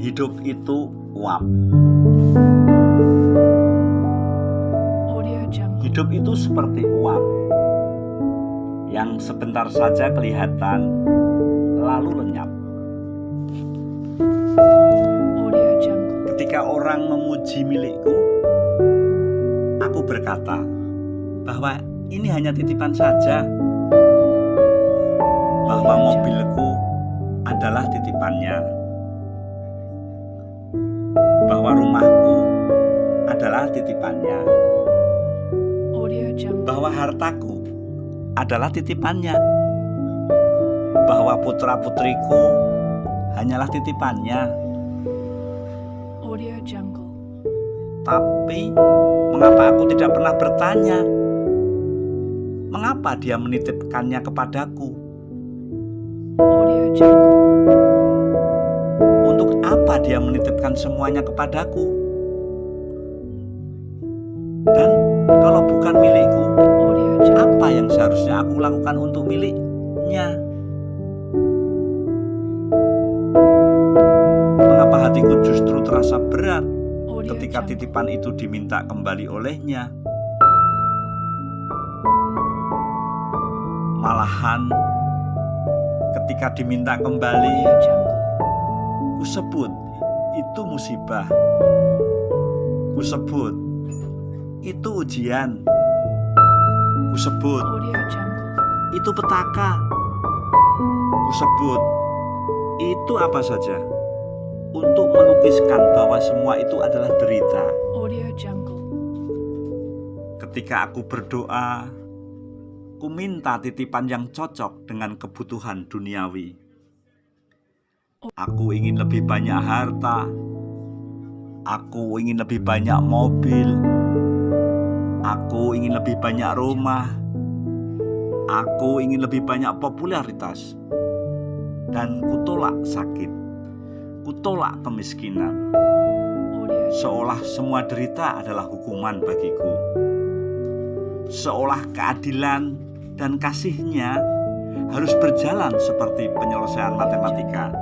Hidup itu uap. Hidup itu seperti uap yang sebentar saja kelihatan lalu lenyap. Ketika orang memuji milikku, aku berkata bahwa ini hanya titipan saja, bahwa mobilku adalah titipannya, bahwa rumahku adalah titipannya, bahwa hartaku adalah titipannya, bahwa putra-putriku hanyalah titipannya. Tapi mengapa aku tidak pernah bertanya, mengapa dia menitipkannya kepadaku? Untuk apa dia menitipkan semuanya kepadaku? Dan kalau bukan milikku, apa yang seharusnya aku lakukan untuk miliknya? Mengapa hatiku justru terasa berat ketika titipan itu diminta kembali olehnya? Malahan ketika diminta kembali, kusebut itu musibah, kusebut itu ujian, kusebut itu petaka, kusebut itu apa saja untuk melukiskan bahwa semua itu adalah derita. Ketika aku berdoa, ku minta titipan yang cocok dengan kebutuhan duniawi. Aku ingin lebih banyak harta, aku ingin lebih banyak mobil, aku ingin lebih banyak rumah, aku ingin lebih banyak popularitas. Dan kutolak sakit, kutolak kemiskinan, seolah semua derita adalah hukuman bagiku, seolah keadilan dan kasihnya harus berjalan seperti penyelesaian matematika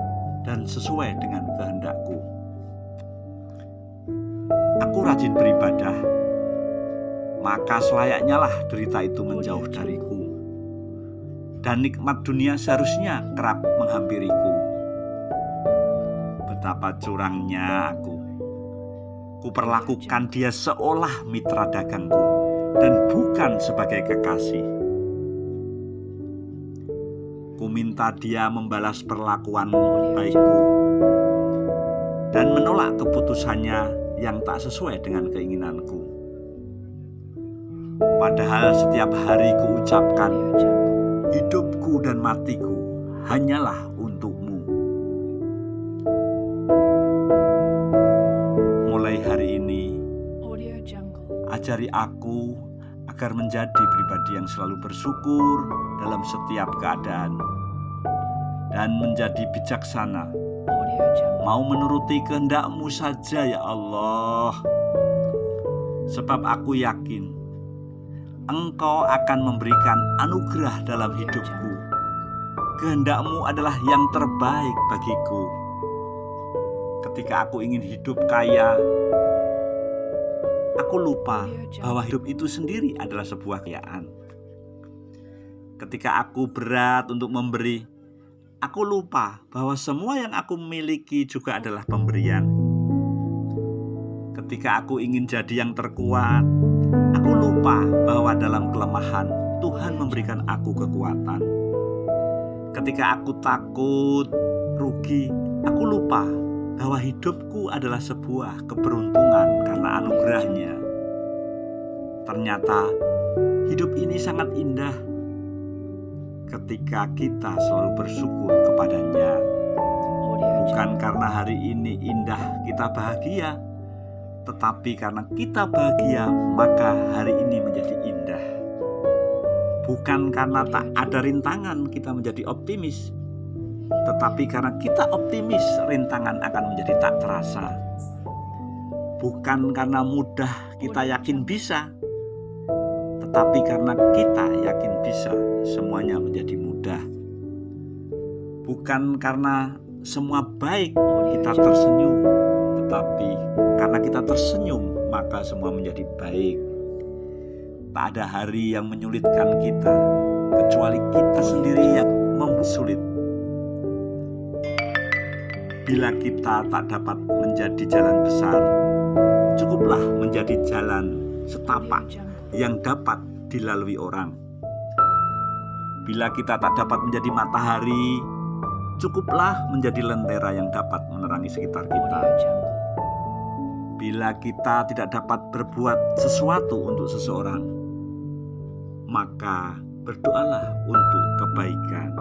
dan sesuai dengan kehendakku. Aku rajin beribadah, maka selayaknya lah derita itu menjauh dariku, dan nikmat dunia seharusnya kerap menghampiriku. Betapa curangnya aku. Kuperlakukan dia seolah mitra dagangku dan bukan sebagai kekasih. Ku minta dia membalas perlakuan baikku dan menolak keputusannya yang tak sesuai dengan keinginanku. Padahal setiap hari ku ucapkan, hidupku dan matiku hanyalah untukmu. Mulai hari ini, ajari aku agar menjadi pribadi yang selalu bersyukur dalam setiap keadaan dan menjadi bijaksana, mau menuruti kehendak-Mu saja ya Allah. Sebab aku yakin Engkau akan memberikan anugerah dalam hidupku. Kehendak-Mu adalah yang terbaik bagiku. Ketika aku ingin hidup kaya, aku lupa bahwa hidup itu sendiri adalah sebuah kekayaan. Ketika aku berat untuk memberi, aku lupa bahwa semua yang aku miliki juga adalah pemberian. Ketika aku ingin jadi yang terkuat, aku lupa bahwa dalam kelemahan Tuhan memberikan aku kekuatan. Ketika aku takut rugi, aku lupa bahwa hidupku adalah sebuah keberuntungan karena anugerahnya. Ternyata hidup ini sangat indah ketika kita selalu bersyukur kepadanya. Bukan karena hari ini indah kita bahagia, tetapi karena kita bahagia maka hari ini menjadi indah. Bukan karena tak ada rintangan kita menjadi optimis, tetapi karena kita optimis rintangan akan menjadi tak terasa. Bukan karena mudah kita yakin bisa, tetapi karena kita yakin bisa, semuanya menjadi mudah. Bukan karena semua baik kita tersenyum, tetapi karena kita tersenyum maka semua menjadi baik. Tak ada hari yang menyulitkan kita kecuali kita sendiri yang mempersulit. Bila kita tak dapat menjadi jalan besar, cukuplah menjadi jalan setapak yang dapat dilalui orang. Bila kita tak dapat menjadi matahari, cukuplah menjadi lentera yang dapat menerangi sekitar kita. Bila kita tidak dapat berbuat sesuatu untuk seseorang, maka berdoalah untuk kebaikan.